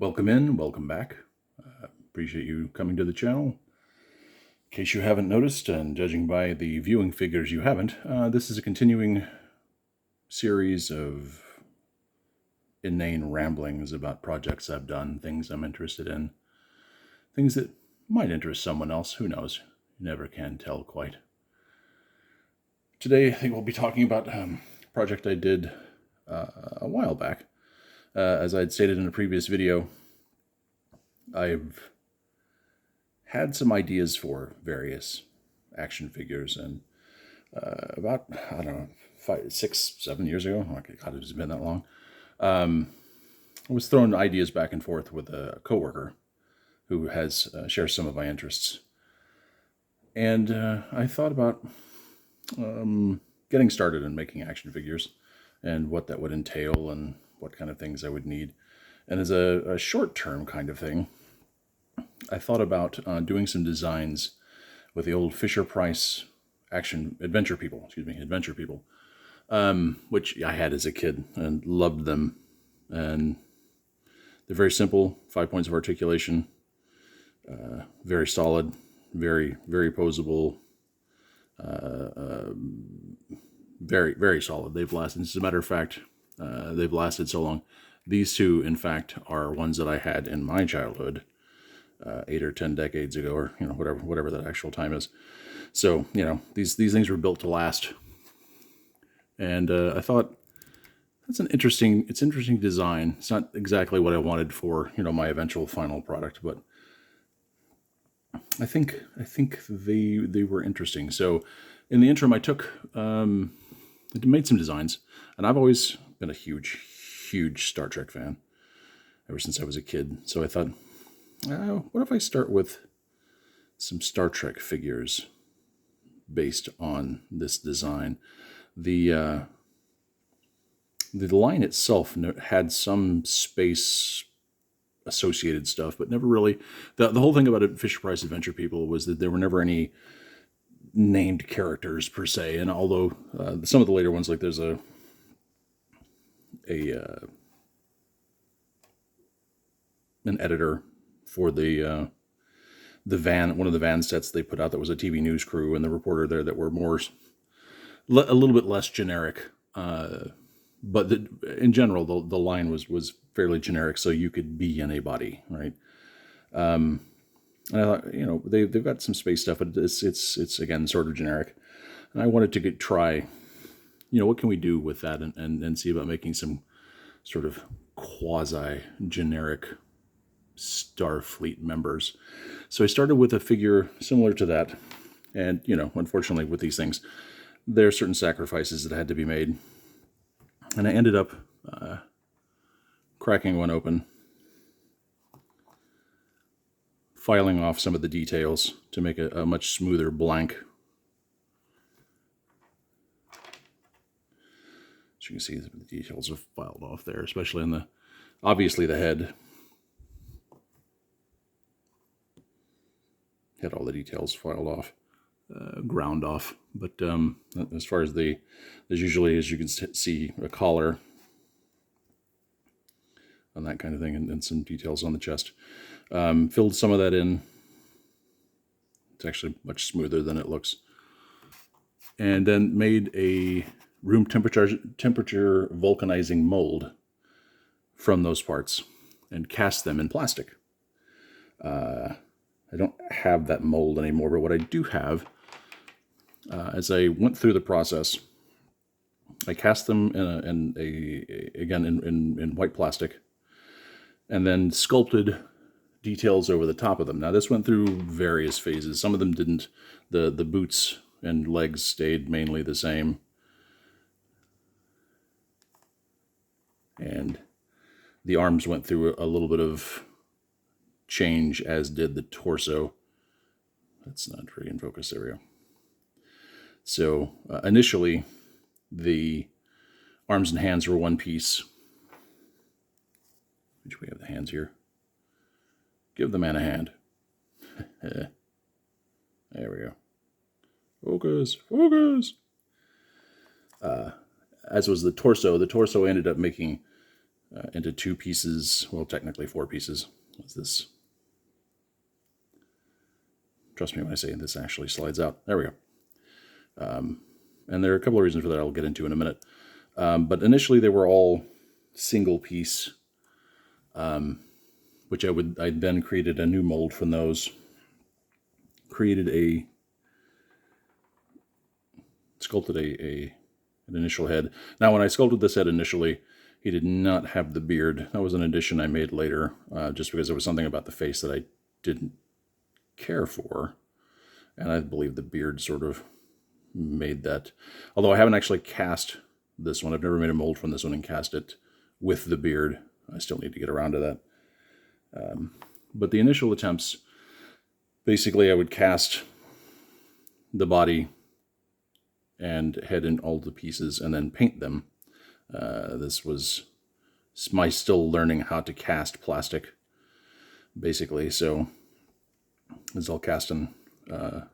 Welcome in, welcome back. Appreciate you coming to the channel. In case you haven't noticed, and judging by the viewing figures you haven't, this is a continuing series of inane ramblings about projects I've done, things I'm interested in, things that might interest someone else, who knows, you never can tell quite. Today I think we'll be talking about a project I did a while back. As I had stated in a previous video, I've had some ideas for various action figures, and about, I don't know, 5, 6, 7 years ago, God, it's been that long, I was throwing ideas back and forth with a coworker who has shares some of my interests. And I thought about getting started in making action figures and what that would entail and what kind of things I would need. And as a short-term kind of thing, I thought about doing some designs with the old Fisher-Price adventure people, which I had as a kid and loved them. And they're very simple, 5 points of articulation, very solid, very, very posable, very, very solid. They've lasted, as a matter of fact, they've lasted so long. These two, in fact, are ones that I had in my childhood, 8 or 10 decades ago, or whatever that actual time is. So these things were built to last, and I thought it's interesting design. It's not exactly what I wanted for my eventual final product, but I think they were interesting. So in the interim, I made some designs, and I've always been a huge Star Trek fan ever since I was a kid. So I thought, what if I start with some Star Trek figures based on this design? The line itself had some space associated stuff, but never really. The whole thing about Fisher-Price Adventure People was that there were never any named characters per se. And although some of the later ones, like there's an editor for the van, one of the van sets they put out that was a TV news crew, and the reporter there that were a little bit less generic. But in general, the line was fairly generic, so you could be anybody, right? And I thought, they've got some space stuff, but it's again sort of generic. And I wanted to try, what can we do with that, and see about making some sort of quasi-generic Starfleet members. So I started with a figure similar to that, and unfortunately with these things, there are certain sacrifices that had to be made, and I ended up cracking one open, filing off some of the details to make a much smoother blank. As you can see, the details are filed off there, especially in obviously the head. Had all the details filed off, ground off. But as far as there's usually, as you can see, a collar and that kind of thing, and some details on the chest. Filled some of that in. It's actually much smoother than it looks. And then made a room temperature vulcanizing mold from those parts and cast them in plastic. I don't have that mold anymore, but what I do have, as I went through the process, I cast them in white plastic, and then sculpted details over the top of them. Now this went through various phases. Some of them didn't. The boots and legs stayed mainly the same, and the arms went through a little bit of change, as did the torso. That's not very in focus. There we go. So initially, the arms and hands were one piece. Which we have the hands here. Give the man a hand. There we go. Focus, focus. As was the torso. The torso ended up making into 2 pieces, well, technically 4 pieces. What's this? Trust me when I say this actually slides out. There we go. And there are a couple of reasons for that I'll get into in a minute. But initially they were all single piece, which I then created a new mold from those, sculpted an initial head. Now, when I sculpted this head initially, he did not have the beard. That was an addition I made later, just because there was something about the face that I didn't care for. And I believe the beard sort of made that. Although I haven't actually cast this one. I've never made a mold from this one and cast it with the beard. I still need to get around to that. But the initial attempts, basically I would cast the body and head in all the pieces and then paint them. This was my still learning how to cast plastic, basically. So it's all cast in an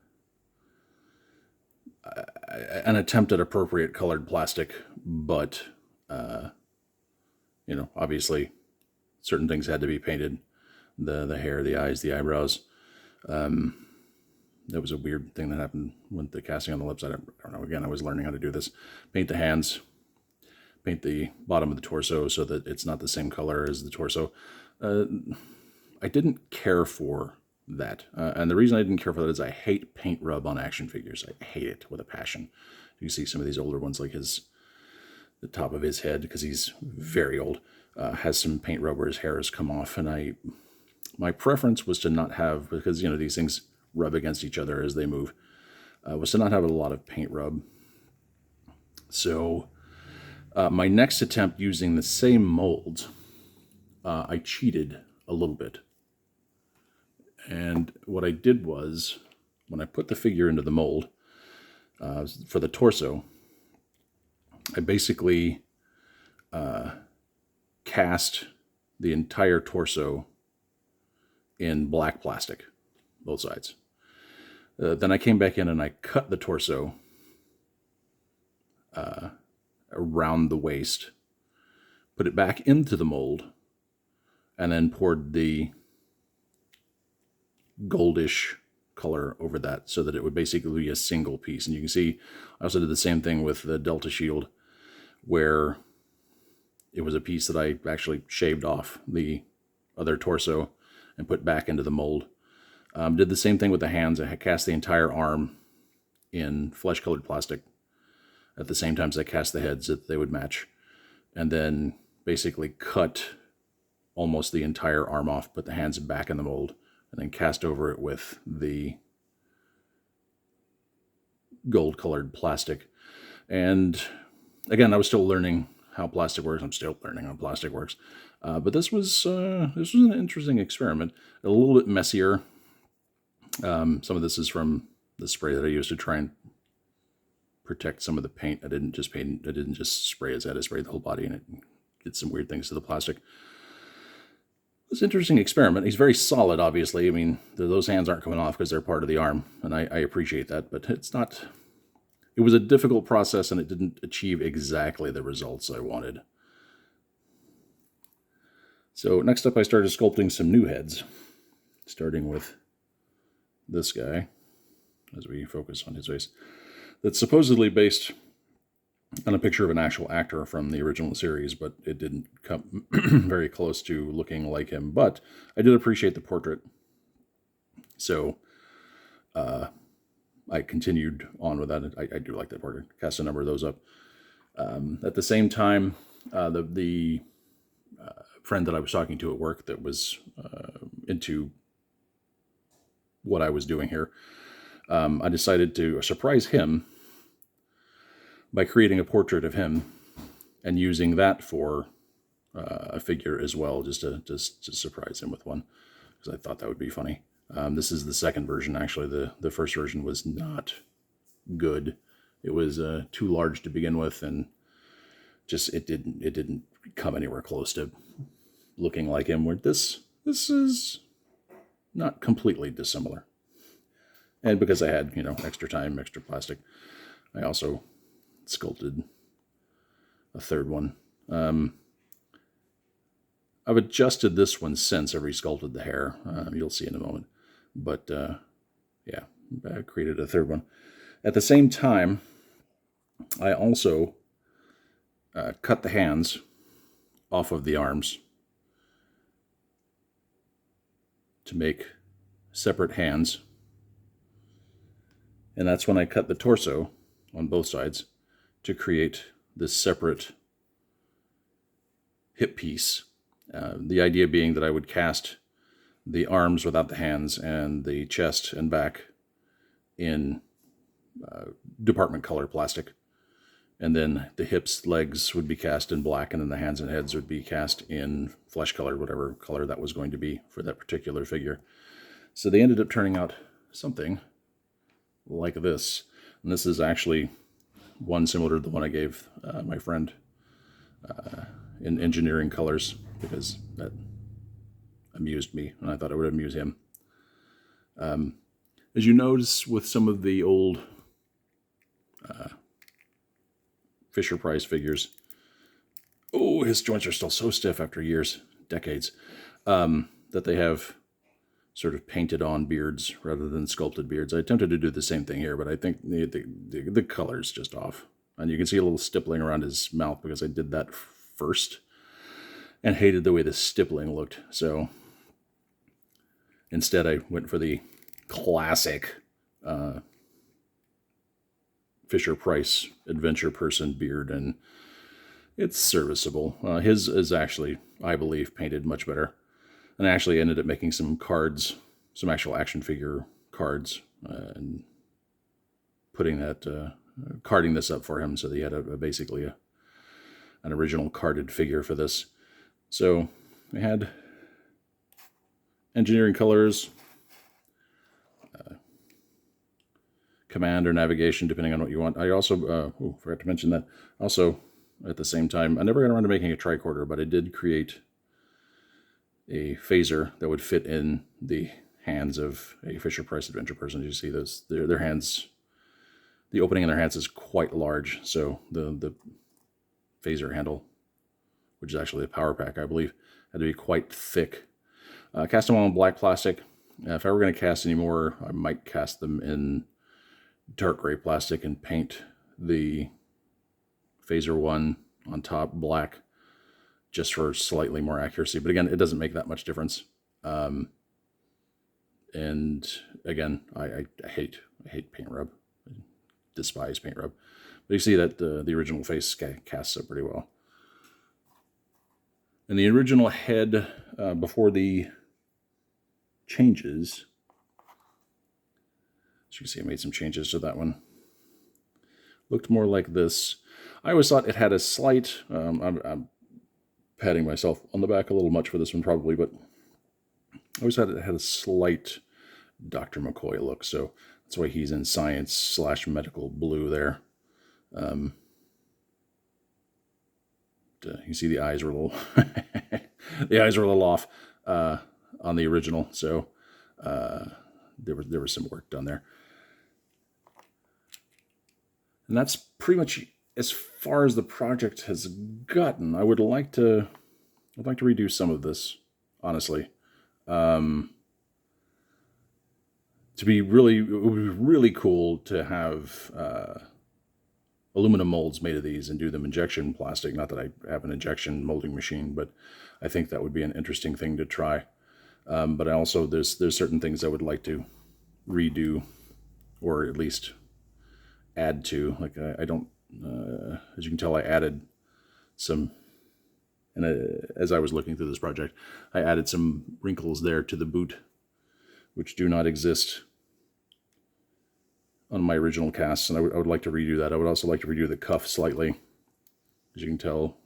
attempt at appropriate colored plastic, but you know, obviously certain things had to be painted. The hair, the eyes, the eyebrows. That was a weird thing that happened with the casting on the lips. I don't know. Again, I was learning how to do this. Paint the hands, paint the bottom of the torso so that it's not the same color as the torso. I didn't care for that. And the reason I didn't care for that is I hate paint rub on action figures. I hate it with a passion. You see some of these older ones, like the top of his head, because he's very old, has some paint rub where his hair has come off. And my preference was to not have, because, you know, these things rub against each other as they move, was to not have a lot of paint rub. So my next attempt using the same mold, I cheated a little bit. And what I did was, when I put the figure into the mold for the torso, I basically cast the entire torso in black plastic, both sides. Then I came back in and I cut the torso around the waist, put it back into the mold, and then poured the goldish color over that so that it would basically be a single piece. And you can see I also did the same thing with the Delta Shield, where it was a piece that I actually shaved off the other torso and put back into the mold. Did the same thing with the hands. I cast the entire arm in flesh-colored plastic at the same time as I cast the heads so that they would match. And then basically cut almost the entire arm off, put the hands back in the mold, and then cast over it with the gold-colored plastic. And again, I was still learning how plastic works. I'm still learning how plastic works. But this was an interesting experiment. A little bit messier. Some of this is from the spray that I used to try and protect some of the paint. I didn't just spray his head. I sprayed the whole body, and it did some weird things to the plastic. It's an interesting experiment. He's very solid, obviously. I mean, those hands aren't coming off because they're part of the arm, and I appreciate that. But it's not. It was a difficult process, and it didn't achieve exactly the results I wanted. So next up, I started sculpting some new heads, starting with this guy, as we focus on his face. That's supposedly based on a picture of an actual actor from the original series, but it didn't come very close to looking like him. But I did appreciate the portrait, so I continued on with that. I do like that portrait. Cast a number of those up. At the same time, the friend that I was talking to at work that was into what I was doing here, I decided to surprise him by creating a portrait of him and using that for a figure as well, just to surprise him with one, because I thought that would be funny. This is the second version, actually. The first version was not good. It was too large to begin with, and just it didn't come anywhere close to looking like him. Where this is not completely dissimilar. And because I had, extra time, extra plastic, I also sculpted a third one. I've adjusted this one since I resculpted the hair. You'll see in a moment. But yeah, I created a third one. At the same time, I also cut the hands off of the arms to make separate hands. And that's when I cut the torso on both sides to create this separate hip piece. The idea being that I would cast the arms without the hands and the chest and back in department color plastic. And then the hips, legs would be cast in black, and then the hands and heads would be cast in flesh color, whatever color that was going to be for that particular figure. So they ended up turning out something like this. And this is actually one similar to the one I gave my friend in engineering colors, because that amused me, and I thought it would amuse him. As you notice with some of the old Fisher-Price figures, oh, his joints are still so stiff after years, decades, that they have sort of painted on beards rather than sculpted beards. I attempted to do the same thing here, but I think the color's just off. And you can see a little stippling around his mouth because I did that first and hated the way the stippling looked. So instead I went for the classic Fisher-Price adventure person beard, and it's serviceable. His is actually, I believe, painted much better. And I actually ended up making some cards, some actual action figure cards, and putting that, carding this up for him so that he had basically an original carded figure for this. So I had engineering colors, command or navigation, depending on what you want. I also, forgot to mention that, also at the same time, I never got around to making a tricorder, but I did create a phaser that would fit in the hands of a Fisher-Price adventure person. You see those, their hands, the opening in their hands is quite large, so the phaser handle, which is actually a power pack, I believe, had to be quite thick. Cast them all in black plastic. If I were going to cast any more, I might cast them in dark gray plastic and paint the phaser one on top black, just for slightly more accuracy. But again, it doesn't make that much difference. And again, I hate paint rub. I despise paint rub. But you see that the original face casts up pretty well. And the original head, before the changes, as you can see, I made some changes to that one. Looked more like this. I always thought it had a slight, I'm patting myself on the back a little much for this one probably, but I always thought it had a slight Dr. McCoy look, so that's why he's in science/medical blue there. You see the eyes were a little, the eyes were a little off on the original, so there was some work done there. And that's pretty much as far as the project has gotten. I would like to, I'd like to redo some of this, honestly. To be really, it would be really cool to have aluminum molds made of these and do them injection plastic. Not that I have an injection molding machine, but I think that would be an interesting thing to try. But I also, there's certain things I would like to redo, or at least add to. Like I don't, as you can tell, I added some, and as I was looking through this project, I added some wrinkles there to the boot, which do not exist on my original casts, and I would like to redo that. I would also like to redo the cuff slightly. As you can tell,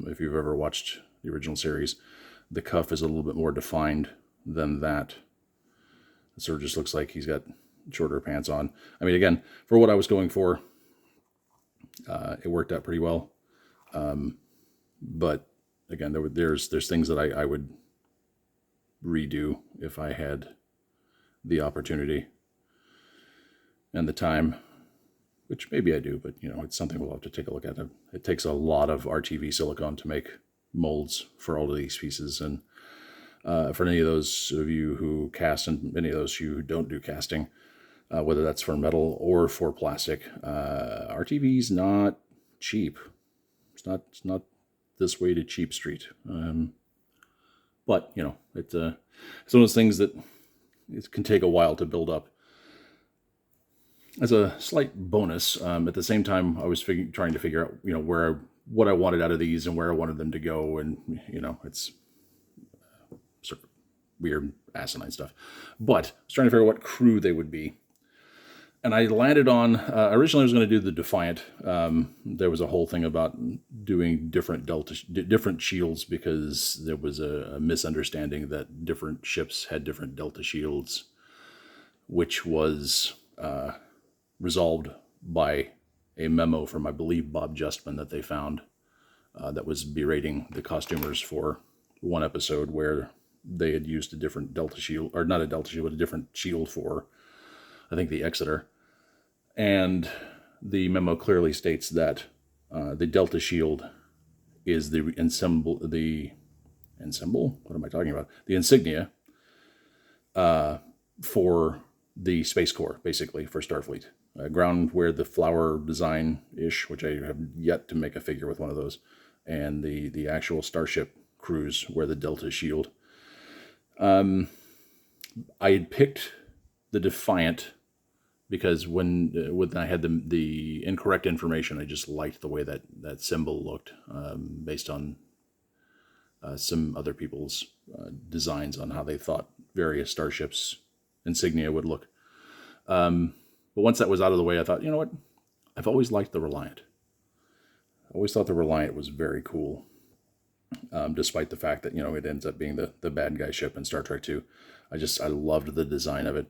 if you've ever watched the original series, the cuff is a little bit more defined than that. It sort of just looks like he's got shorter pants on. I mean, again, for what I was going for, it worked out pretty well. But again, there's things that I would redo if I had the opportunity and the time, which maybe I do, but you know, it's something we'll have to take a look at. It takes a lot of RTV silicone to make molds for all of these pieces. And for any of those of you who cast and any of those who don't do casting, whether that's for metal or for plastic, RTV's not cheap. It's not this way to Cheap Street. But, you know, it's one of those things that it can take a while to build up. As a slight bonus, at the same time, I was trying to figure out, you know, what I wanted out of these and where I wanted them to go. And, you know, it's sort of weird, asinine stuff. But I was trying to figure out what crew they would be. And I landed on, originally I was going to do the Defiant. There was a whole thing about doing different shields because there was a misunderstanding that different ships had different Delta shields, which was resolved by a memo from, I believe, Bob Justman that they found that was berating the costumers for one episode where they had used a different Delta shield, or not a Delta shield, but a different shield for, I think, the Exeter. And the memo clearly states that the Delta shield is the ensemble, what am I talking about? The insignia for the Space Corps, basically, for Starfleet. Ground where the flower design-ish, which I have yet to make a figure with one of those, and the actual Starship crews where the Delta shield. I had picked the Defiant because when I had the incorrect information, I just liked the way that symbol looked, based on some other people's designs on how they thought various starships insignia would look. But once that was out of the way, I thought, you know what? I've always liked the Reliant. I always thought the Reliant was very cool, despite the fact that, you know, it ends up being the bad guy ship in Star Trek II. I loved the design of it.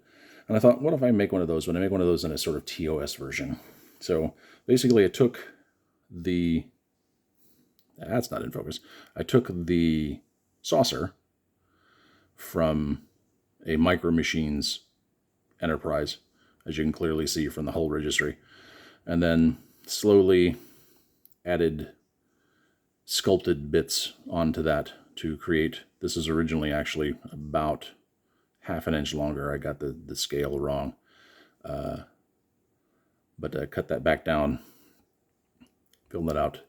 And I thought, what if I make one of those? When I make one of those in a sort of TOS version. So basically I took that's not in focus. I took the saucer from a Micro Machines Enterprise, as you can clearly see from the hull registry, and then slowly added sculpted bits onto that to create, this is originally actually about half an inch longer. I got the scale wrong. But I cut that back down, filled it out,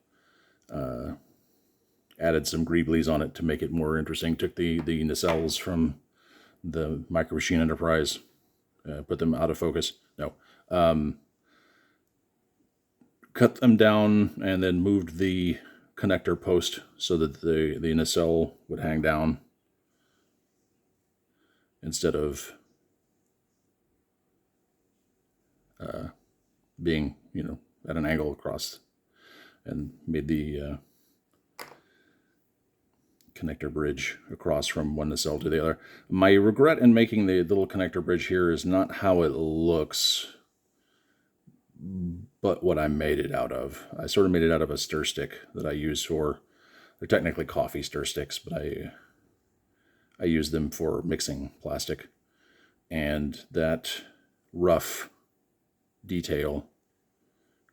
added some greeblies on it to make it more interesting. Took the nacelles from the Micro Machine Enterprise, put them out of focus. No. Cut them down and then moved the connector post so that the nacelle would hang down instead of being, you know, at an angle across, and made the connector bridge across from one nacelle to the other. My regret in making the little connector bridge here is not how it looks, but what I made it out of. I sort of made it out of a stir stick that I use for, they're technically coffee stir sticks, but I use them for mixing plastic. And that rough detail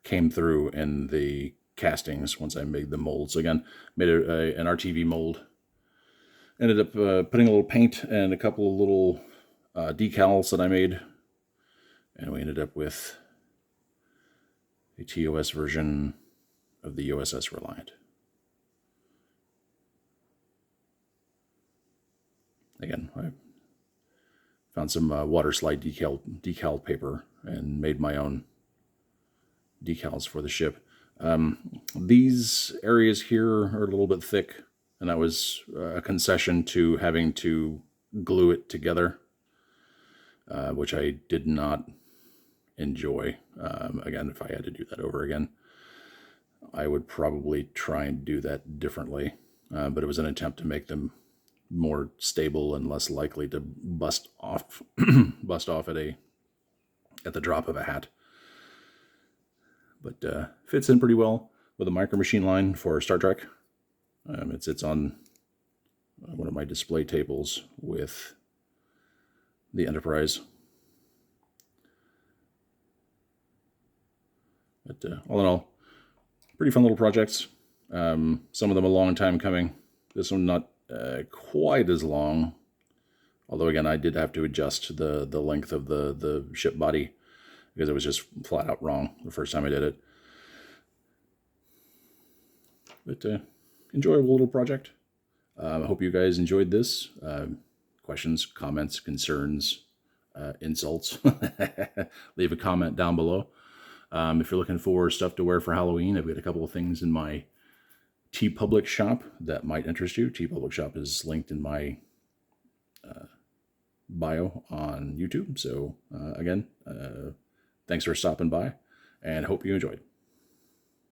came through in the castings once I made the molds. So again, made an RTV mold. Ended up putting a little paint and a couple of little decals that I made. And we ended up with a TOS version of the USS Reliant. Again, I found some water slide decal paper and made my own decals for the ship. These areas here are a little bit thick, and that was a concession to having to glue it together, which I did not enjoy. Again, if I had to do that over again, I would probably try and do that differently. But it was an attempt to make them more stable and less likely to bust off at the drop of a hat. But fits in pretty well with a Micro Machine line for Star Trek. It sits on one of my display tables with the Enterprise. But all in all, pretty fun little projects. Some of them a long time coming. This one not quite as long. Although, again, I did have to adjust the length of the ship body because it was just flat out wrong the first time I did it. But enjoyable little project. I hope you guys enjoyed this. Questions, comments, concerns, insults, leave a comment down below. If you're looking for stuff to wear for Halloween, I've got a couple of things in my TeePublic shop that might interest you. TeePublic shop is linked in my bio on YouTube. So again, thanks for stopping by and hope you enjoyed.